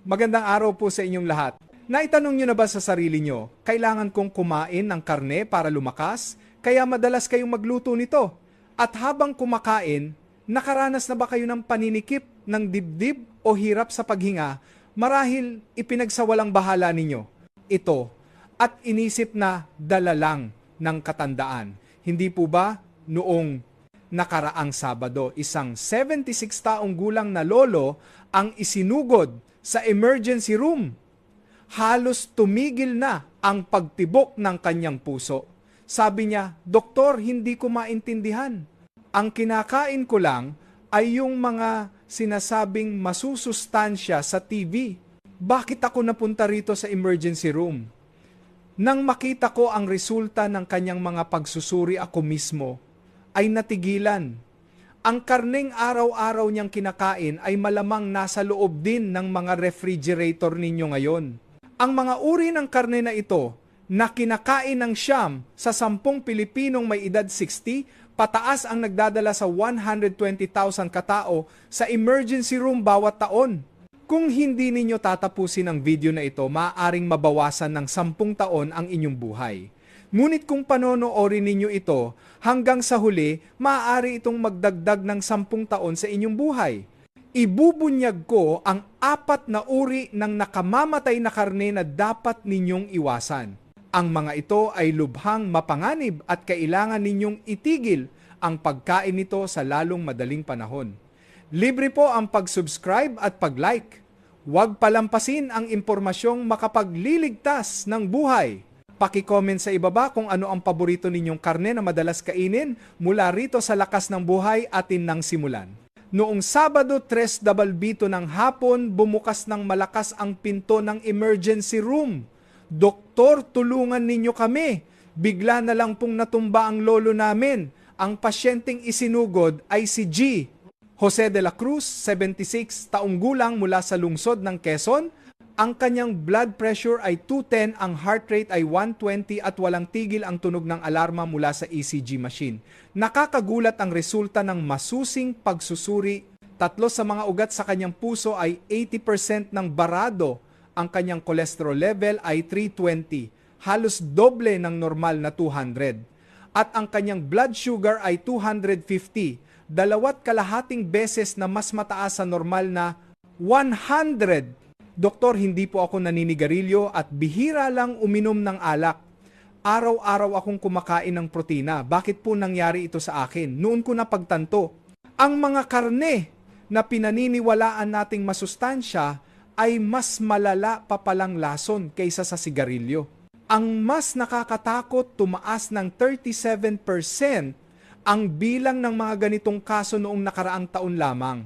Magandang araw po sa inyong lahat. Naitanong nyo na ba sa sarili nyo, kailangan kong kumain ng karne para lumakas, kaya madalas kayong magluto nito? At habang kumakain, nakaranas na ba kayo ng paninikip ng dibdib o hirap sa paghinga marahil ipinagsawalang bahala ninyo? Ito, at inisip na dala lang ng katandaan. Hindi po ba noong nakaraang Sabado, isang 76 taong gulang na lolo ang isinugod sa emergency room? Halos tumigil na ang pagtibok ng kanyang puso. Sabi niya, "Doktor, hindi ko maintindihan. Ang kinakain ko lang ay yung mga sinasabing masusustansya sa TV. Bakit ako napunta rito sa emergency room?" Nang makita ko ang resulta ng kanyang mga pagsusuri, ako mismo ay natigilan. Ang karneng araw-araw niyang kinakain ay malamang nasa loob din ng mga refrigerator ninyo ngayon. Ang mga uri ng karne na ito na kinakain ng siyam sa 10 Pilipinong may edad 60, pataas ang nagdadala sa 120,000 katao sa emergency room bawat taon. Kung hindi ninyo tatapusin ang video na ito, maaaring mabawasan ng 10 taon ang inyong buhay. Ngunit kung panonoorin ninyo ito, hanggang sa huli, maaari itong magdagdag ng 10 taon sa inyong buhay. Ibubunyag ko ang 4 na uri ng nakamamatay na karne na dapat ninyong iwasan. Ang mga ito ay lubhang mapanganib at kailangan ninyong itigil ang pagkain nito sa lalong madaling panahon. Libre po ang pag-subscribe at pag-like. Huwag palampasin ang impormasyong makapagliligtas ng buhay. Paki-comment sa ibaba kung ano ang paborito ninyong karne na madalas kainin. Mula rito sa Lakas ng Buhay, atin nang simulan. Noong Sabado 3:00 ng hapon, bumukas ng malakas ang pinto ng emergency room. "Doktor, tulungan ninyo kami. Bigla na lang pong natumba ang lolo namin. Ang pasyenteng isinugod ay si G. Jose de la Cruz, 76 taong gulang mula sa lungsod ng Quezon. Ang kanyang blood pressure ay 210, ang heart rate ay 120 at walang tigil ang tunog ng alarma mula sa ECG machine. Nakakagulat ang resulta ng masusing pagsusuri. 3 sa mga ugat sa kanyang puso ay 80% ng barado. Ang kanyang cholesterol level ay 320, halos doble ng normal na 200. At ang kanyang blood sugar ay 250, 2.5 beses na mas mataas sa normal na 100. "Doktor, hindi po ako naninigarilyo at bihira lang uminom ng alak. Araw-araw akong kumakain ng protina. Bakit po nangyari ito sa akin?" Noon ko napagtanto, ang mga karne na pinaniniwalaan nating masustansya ay mas malala pa palang lason kaysa sa sigarilyo. Ang mas nakakatakot, tumaas ng 37% ang bilang ng mga ganitong kaso noong nakaraang taon lamang.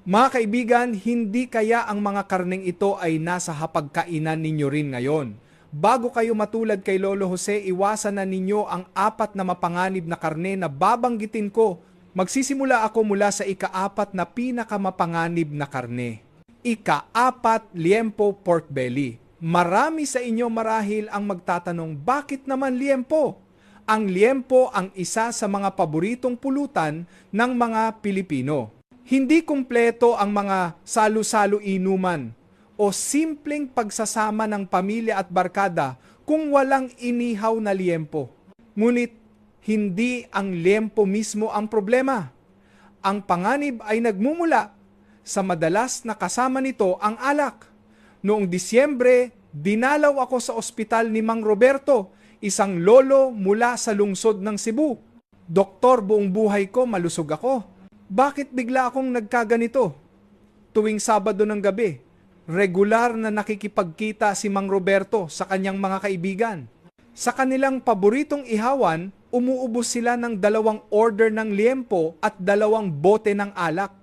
Mga kaibigan, hindi kaya ang mga karneng ito ay nasa hapagkainan ninyo rin ngayon? Bago kayo matulad kay Lolo Jose, iwasan na ninyo ang 4 na mapanganib na karne na babanggitin ko. Magsisimula ako mula sa ika-4 na pinakamapanganib na karne. Ika-4, liempo pork belly. Marami sa inyo marahil ang magtatanong, bakit naman liempo? Ang liempo ang isa sa mga paboritong pulutan ng mga Pilipino. Hindi kumpleto ang mga salu-salu inuman o simpleng pagsasama ng pamilya at barkada kung walang inihaw na liempo. Ngunit hindi ang liempo mismo ang problema. Ang panganib ay nagmumula sa madalas na kasama nito ang alak. Noong Disyembre, dinalaw ako sa ospital ni Mang Roberto, isang lolo mula sa lungsod ng Cebu. "Doktor, buong buhay ko malusog ako. Bakit bigla akong nagkaganito?" Tuwing Sabado ng gabi, regular na nakikipagkita si Mang Roberto sa kanyang mga kaibigan. Sa kanilang paboritong ihawan, umuubos sila ng 2 order ng liempo at 2 bote ng alak.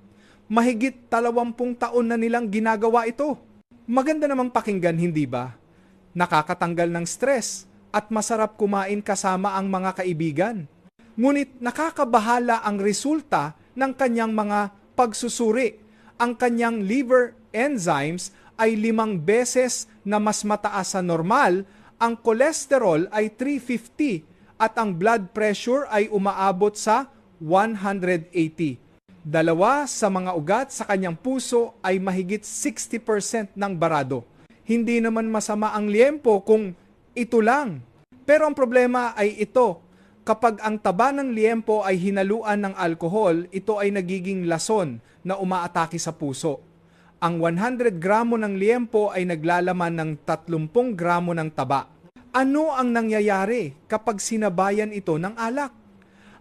Mahigit 20 taon na nilang ginagawa ito. Maganda namang pakinggan, hindi ba? Nakakatanggal ng stress at masarap kumain kasama ang mga kaibigan. Ngunit nakakabahala ang resulta ng kanyang mga pagsusuri. Ang kanyang liver enzymes ay 5 beses na mas mataas sa normal, ang cholesterol ay 350 at ang blood pressure ay umaabot sa 180. Dalawa sa mga ugat sa kanyang puso ay mahigit 60% ng barado. Hindi naman masama ang liempo kung ito lang. Pero ang problema ay ito. Kapag ang taba ng liempo ay hinaluan ng alkohol, ito ay nagiging lason na umaatake sa puso. Ang 100 gramo ng liempo ay naglalaman ng 30 gramo ng taba. Ano ang nangyayari kapag sinabayan ito ng alak?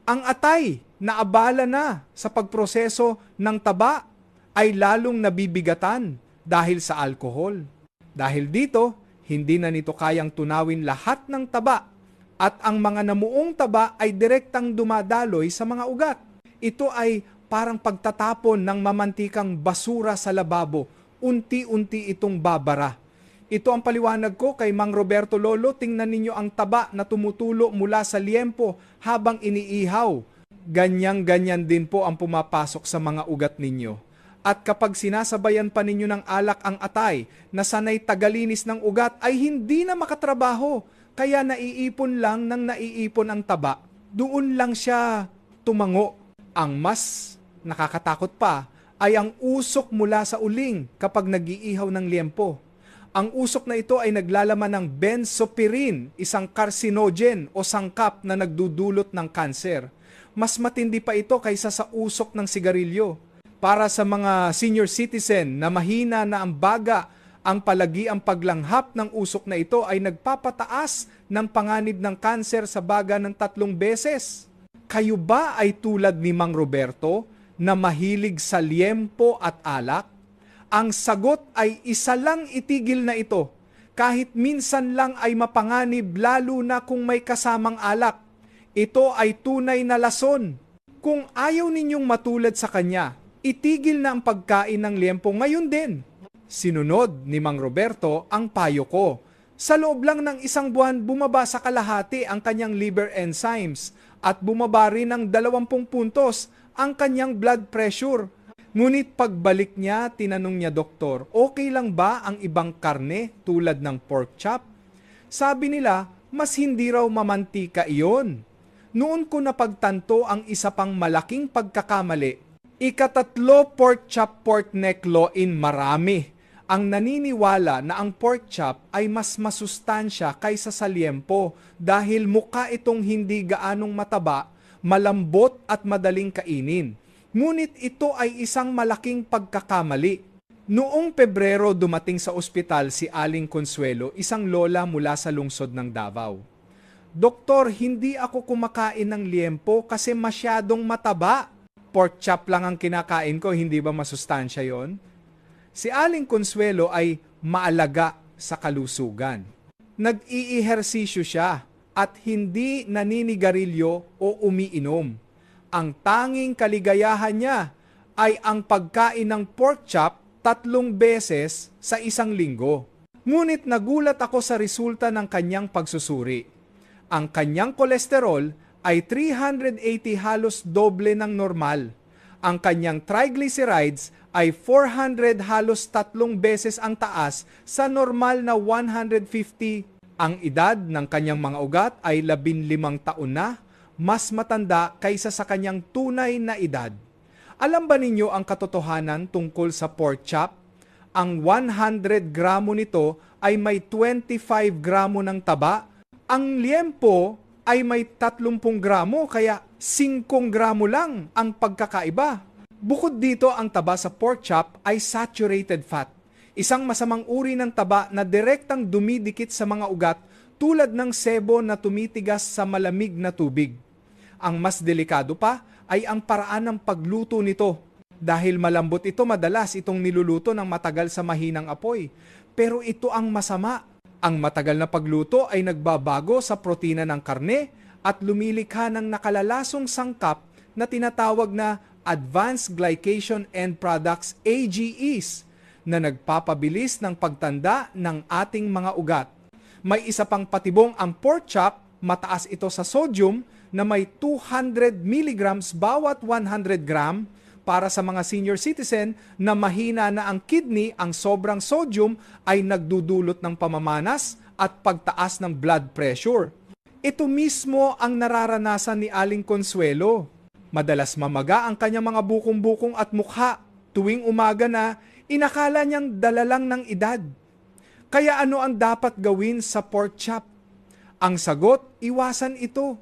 Ang atay na abala na sa pagproseso ng taba ay lalong nabibigatan dahil sa alkohol. Dahil dito, hindi na nito kayang tunawin lahat ng taba at ang mga namuong taba ay direktang dumadaloy sa mga ugat. Ito ay parang pagtatapon ng mamantikang basura sa lababo. Unti-unti itong babara. Ito ang paliwanag ko kay Mang Roberto Lolo. Tingnan ninyo ang taba na tumutulo mula sa liempo habang iniihaw. Ganyan-ganyan din po ang pumapasok sa mga ugat ninyo. At kapag sinasabayan pa ninyo ng alak ang atay na sanay tagalinis ng ugat ay hindi na makatrabaho. Kaya naiipon lang ng naiipon ang taba. Doon lang siya tumango. Ang mas nakakatakot pa ay ang usok mula sa uling kapag nag-iihaw ng liempo. Ang usok na ito ay naglalaman ng benzopirin, isang carcinogen o sangkap na nagdudulot ng kanser. Mas matindi pa ito kaysa sa usok ng sigarilyo. Para sa mga senior citizen na mahina na ang baga, ang palagiang paglanghap ng usok na ito ay nagpapataas ng panganib ng kanser sa baga ng 3 beses. Kayo ba ay tulad ni Mang Roberto na mahilig sa liempo at alak? Ang sagot ay isa lang, itigil na ito. Kahit minsan lang ay mapanganib lalo na kung may kasamang alak. Ito ay tunay na lason. Kung ayaw ninyong matulad sa kanya, itigil na ang pagkain ng liempo ngayon din. Sinunod ni Mang Roberto ang payo ko. Sa loob lang ng 1 buwan, bumaba sa kalahati ang kanyang liver enzymes at bumaba rin ng 20 puntos ang kanyang blood pressure. Ngunit pagbalik niya, tinanong niya, "Doktor, okay lang ba ang ibang karne tulad ng pork chop?" Sabi nila, mas hindi raw mamantika iyon. Noon ko napagtanto ang isa pang malaking pagkakamali. Ika-3 pork chop pork neck law in marami. Ang naniniwala na ang pork chop ay mas masustansya kaysa sa liempo dahil mukha itong hindi gaanong mataba, malambot at madaling kainin. Ngunit ito ay isang malaking pagkakamali. Noong Pebrero dumating sa ospital si Aling Consuelo, isang lola mula sa lungsod ng Davao. "Doktor, hindi ako kumakain ng liempo kasi masyadong mataba. Pork chop lang ang kinakain ko, hindi ba masustansya yon?" Si Aling Consuelo ay maalaga sa kalusugan. Nag-iihersisyo siya at hindi naninigarilyo o umiinom. Ang tanging kaligayahan niya ay ang pagkain ng pork chop 3 beses sa 1 linggo. Ngunit nagulat ako sa resulta ng kanyang pagsusuri. Ang kanyang kolesterol ay 380, halos doble ng normal. Ang kanyang triglycerides ay 400, halos 3 beses ang taas sa normal na 150. Ang edad ng kanyang mga ugat ay 15 taon na, mas matanda kaysa sa kanyang tunay na edad. Alam ba ninyo ang katotohanan tungkol sa pork chop? Ang 100 gramo nito ay may 25 gramo ng taba. Ang liempo ay may 30 gramo, kaya 5 gramo lang ang pagkakaiba. Bukod dito, ang taba sa pork chop ay saturated fat. Isang masamang uri ng taba na direktang dumidikit sa mga ugat tulad ng sebo na tumitigas sa malamig na tubig. Ang mas delikado pa ay ang paraan ng pagluto nito. Dahil malambot ito, madalas itong niluluto ng matagal sa mahinang apoy. Pero ito ang masama. Ang matagal na pagluto ay nagbabago sa protina ng karne at lumilikha ng nakalalasong sangkap na tinatawag na Advanced Glycation End Products, AGEs, na nagpapabilis ng pagtanda ng ating mga ugat. May isa pang patibong ang pork chop, mataas ito sa sodium na may 200 milligrams bawat 100 gram. Para sa mga senior citizen na mahina na ang kidney, ang sobrang sodium ay nagdudulot ng pamamanas at pagtaas ng blood pressure. Ito mismo ang nararanasan ni Aling Consuelo. Madalas mamaga ang kanyang mga bukong-bukong at mukha tuwing umaga na inakala niyang dala lang ng edad. Kaya ano ang dapat gawin sa pork chop? Ang sagot, iwasan ito.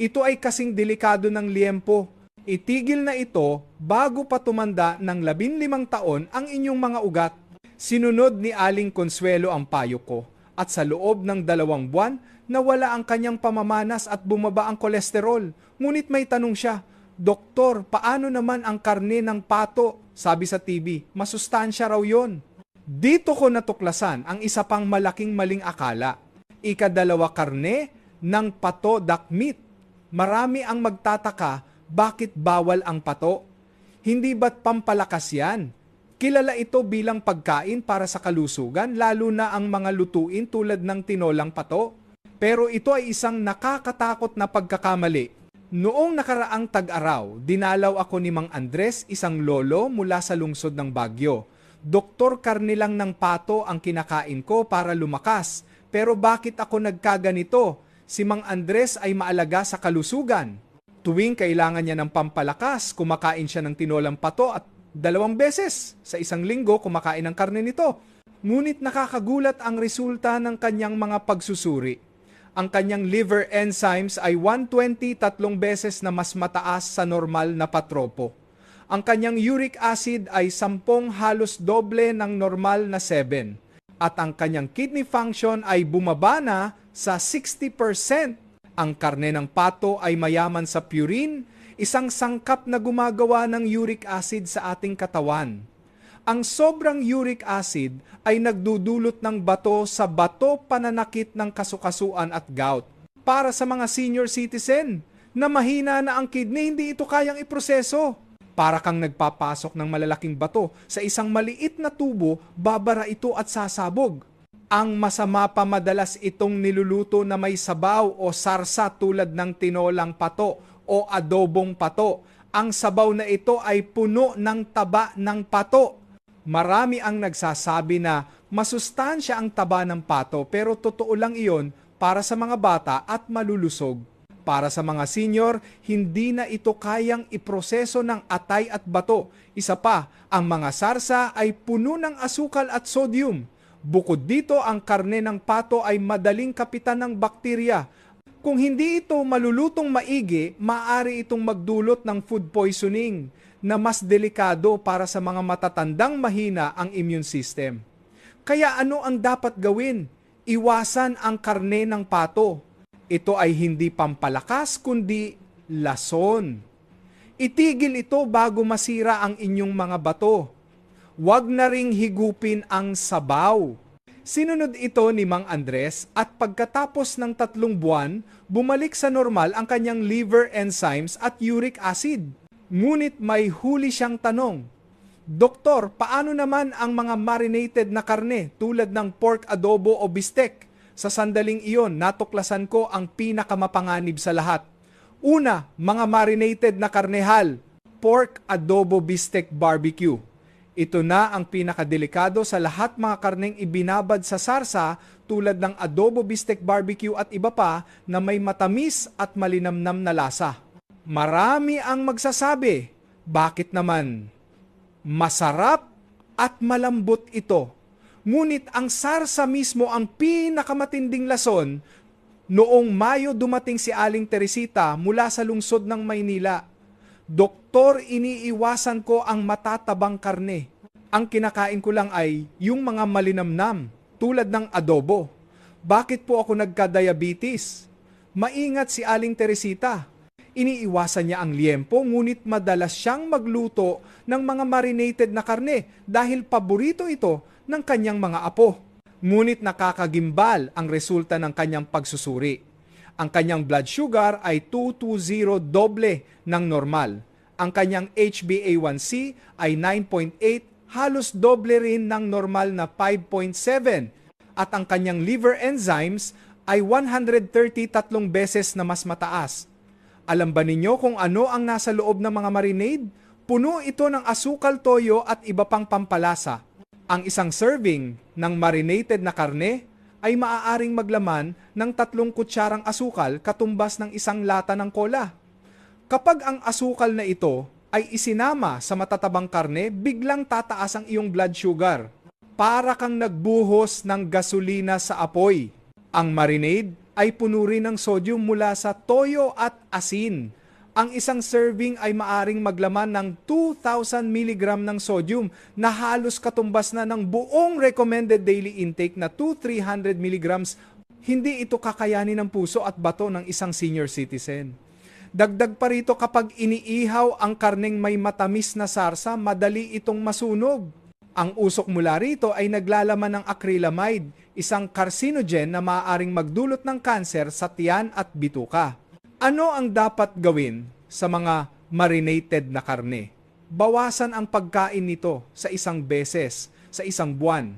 Ito ay kasing delikado ng liempo. Itigil na ito bago pa tumanda ng 15 taon ang inyong mga ugat. Sinunod ni Aling Consuelo ang payo ko at sa loob ng 2 buwan, nawala ang kanyang pamamanas at bumaba ang kolesterol. Ngunit may tanong siya, Doktor, paano naman ang karne ng pato? Sabi sa TV, masustansya raw yon. Dito ko natuklasan ang isa pang malaking maling akala. Ikadalawa, karne ng pato duck meat. Marami ang magtataka, bakit bawal ang pato? Hindi ba't pampalakas yan? Kilala ito bilang pagkain para sa kalusugan, lalo na ang mga lutuin tulad ng tinolang pato. Pero ito ay isang nakakatakot na pagkakamali. Noong nakaraang tag-araw, dinalaw ako ni Mang Andres, isang lolo mula sa lungsod ng Baguio. Doktor, karne lang ng pato ang kinakain ko para lumakas. Pero bakit ako nagkaganito? Si Mang Andres ay maalaga sa kalusugan. Tuwing kailangan niya ng pampalakas, kumakain siya ng tinolang pato at 2 beses sa isang linggo kumakain ng karne nito. Ngunit nakakagulat ang resulta ng kanyang mga pagsusuri. Ang kanyang liver enzymes ay 120 beses na mas mataas sa normal na patropo. Ang kanyang uric acid ay 10 halos doble ng normal na 7. At ang kanyang kidney function ay bumaba na sa 60%. Ang karne ng pato ay mayaman sa purine, isang sangkap na gumagawa ng uric acid sa ating katawan. Ang sobrang uric acid ay nagdudulot ng bato sa bato pananakit ng kasukasuan at gout. Para sa mga senior citizen na mahina na ang kidney, hindi ito kayang iproseso. Para kang nagpapasok ng malalaking bato sa isang maliit na tubo, babara ito at sasabog. Ang masama pa, madalas itong niluluto na may sabaw o sarsa tulad ng tinolang pato o adobong pato. Ang sabaw na ito ay puno ng taba ng pato. Marami ang nagsasabi na masustansya ang taba ng pato, pero totoo lang iyon para sa mga bata at malulusog. Para sa mga senior, hindi na ito kayang iproseso ng atay at bato. Isa pa, ang mga sarsa ay puno ng asukal at sodium. Bukod dito, ang karne ng pato ay madaling kapitan ng bakterya. Kung hindi ito malulutong maigi, maaari itong magdulot ng food poisoning na mas delikado para sa mga matatandang mahina ang immune system. Kaya ano ang dapat gawin? Iwasan ang karne ng pato. Ito ay hindi pampalakas kundi lason. Itigil ito bago masira ang inyong mga bato. Huwag na ring higupin ang sabaw. Sinunod ito ni Mang Andres at pagkatapos ng 3 buwan, bumalik sa normal ang kanyang liver enzymes at uric acid. Ngunit may huli siyang tanong, Doktor, paano naman ang mga marinated na karne tulad ng pork adobo o bistek? Sa sandaling iyon, natuklasan ko ang pinakamapanganib sa lahat. Una, mga marinated na karnehal, pork adobo bistek barbecue. Ito na ang pinakadelikado sa lahat, mga karneng ibinabad sa sarsa tulad ng adobo bistek barbecue at iba pa na may matamis at malinamnam na lasa. Marami ang magsasabi, bakit naman? Masarap at malambot ito. Ngunit ang sarsa mismo ang pinakamatinding lason. Noong Mayo dumating si Aling Teresita mula sa lungsod ng Maynila. Doktor, iniiwasan ko ang matatabang karne. Ang kinakain ko lang ay yung mga malinamnam tulad ng adobo. Bakit po ako nagka-diabetes? Maingat si Aling Teresita. Iniiwasan niya ang liempo, ngunit madalas siyang magluto ng mga marinated na karne dahil paborito ito ng kanyang mga apo. Ngunit nakakagimbal ang resulta ng kanyang pagsusuri. Ang kanyang blood sugar ay 220 doble ng normal. Ang kanyang HbA1c ay 9.8, halos doble rin ng normal na 5.7. At ang kanyang liver enzymes ay 133 beses na mas mataas. Alam ba ninyo kung ano ang nasa loob ng mga marinade? Puno ito ng asukal, toyo at iba pang pampalasa. Ang isang serving ng marinated na karne ay maaaring maglaman ng 3 kutsarang asukal katumbas ng 1 lata ng cola. Kapag ang asukal na ito ay isinama sa matatabang karne, biglang tataas ang iyong blood sugar. Para kang nagbuhos ng gasolina sa apoy. Ang marinade ay puno rin ng sodium mula sa toyo at asin. Ang isang serving ay maaring maglaman ng 2,000 mg ng sodium na halos katumbas na ng buong recommended daily intake na 2,300 mg. Hindi ito kakayanin ng puso at bato ng isang senior citizen. Dagdag pa rito, kapag iniihaw ang karneng may matamis na sarsa, madali itong masunog. Ang usok mula rito ay naglalaman ng acrylamide, isang carcinogen na maaaring magdulot ng kanser sa tiyan at bituka. Ano ang dapat gawin sa mga marinated na karne? Bawasan ang pagkain nito sa isang beses, sa isang buwan.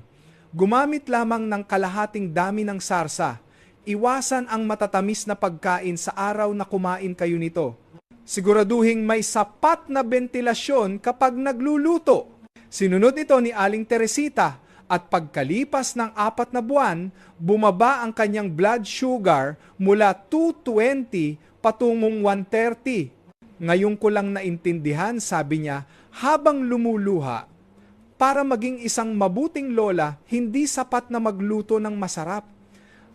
Gumamit lamang ng kalahating dami ng sarsa. Iwasan ang matatamis na pagkain sa araw na kumain kayo nito. Siguraduhing may sapat na bentilasyon kapag nagluluto. Sinunod ito ni Aling Teresita at pagkalipas ng 4 na buwan, bumaba ang kanyang blood sugar mula 220 patungong 130. Ngayon ko lang naintindihan, sabi niya, habang lumuluha, para maging isang mabuting lola, hindi sapat na magluto ng masarap.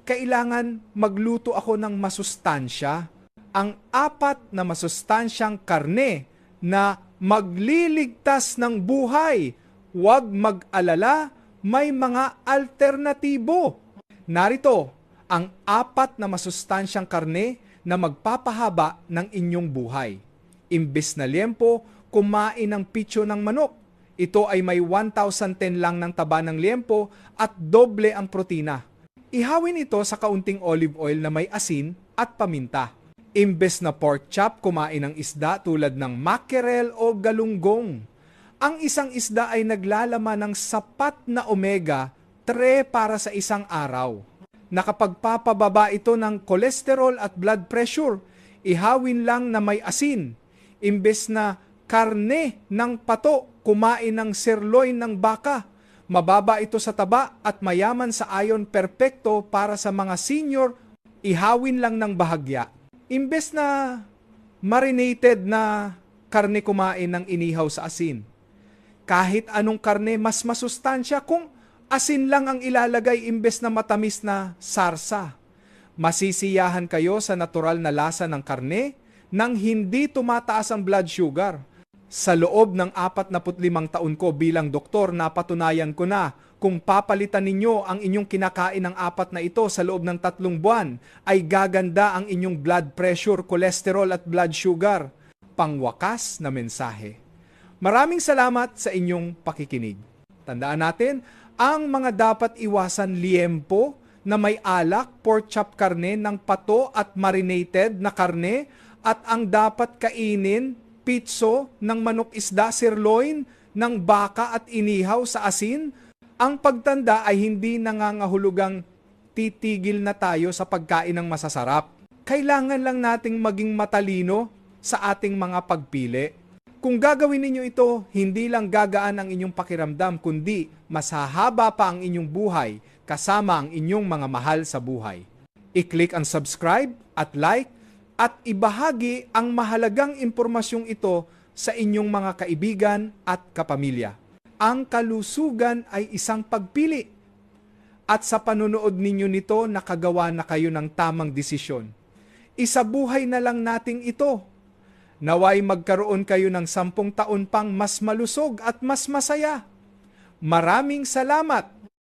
Kailangan magluto ako ng masustansya. Ang 4 na masustansyang karne na magliligtas ng buhay. Huwag mag-alala, may mga alternatibo. Narito ang 4 na masustansyang karne na magpapahaba ng inyong buhay. Imbes na liempo, kumain ng pitso ng manok. Ito ay may 1,010 lang ng taba ng liempo at doble ang protina. Ihawin ito sa kaunting olive oil na may asin at paminta. Imbes na pork chop, kumain ng isda tulad ng mackerel o galunggong. Ang isang isda ay naglalaman ng sapat na omega-3 para sa isang araw. Nakapagpapababa ito ng kolesterol at blood pressure. Ihawin lang na may asin. Imbes na karne ng pato, kumain ng sirloin ng baka. Mababa ito sa taba at mayaman sa iron, perpekto para sa mga senior. Ihawin lang ng bahagya. Imbes na marinated na karne, kumain ng inihaw sa asin. Kahit anong karne, mas masustansya kung asin lang ang ilalagay imbes na matamis na sarsa. Masisiyahan kayo sa natural na lasa ng karne nang hindi tumataas ang blood sugar. Sa loob ng 45 taon ko bilang doktor, napatunayan ko na kung papalitan ninyo ang inyong kinakain ng 4 na ito sa loob ng 3 buwan, ay gaganda ang inyong blood pressure, cholesterol at blood sugar. Pangwakas na mensahe. Maraming salamat sa inyong pakikinig. Tandaan natin, ang mga dapat iwasan liempo na may alak, pork chop karne ng pato at marinated na karne, at ang dapat kainin, pitso ng manok isda, sirloin ng baka at inihaw sa asin. Ang pagtanda ay hindi nangangahulugang titigil na tayo sa pagkain ng masasarap. Kailangan lang nating maging matalino sa ating mga pagpili. Kung gagawin ninyo ito, hindi lang gagaan ang inyong pakiramdam, kundi mas hahaba pa ang inyong buhay kasama ang inyong mga mahal sa buhay. I-click ang subscribe at like at ibahagi ang mahalagang impormasyong ito sa inyong mga kaibigan at kapamilya. Ang kalusugan ay isang pagpili. At sa panunood ninyo nito, nakagawa na kayo ng tamang desisyon. Isabuhay na lang nating ito. Naway magkaroon kayo ng 10 taon pang mas malusog at mas masaya. Maraming salamat!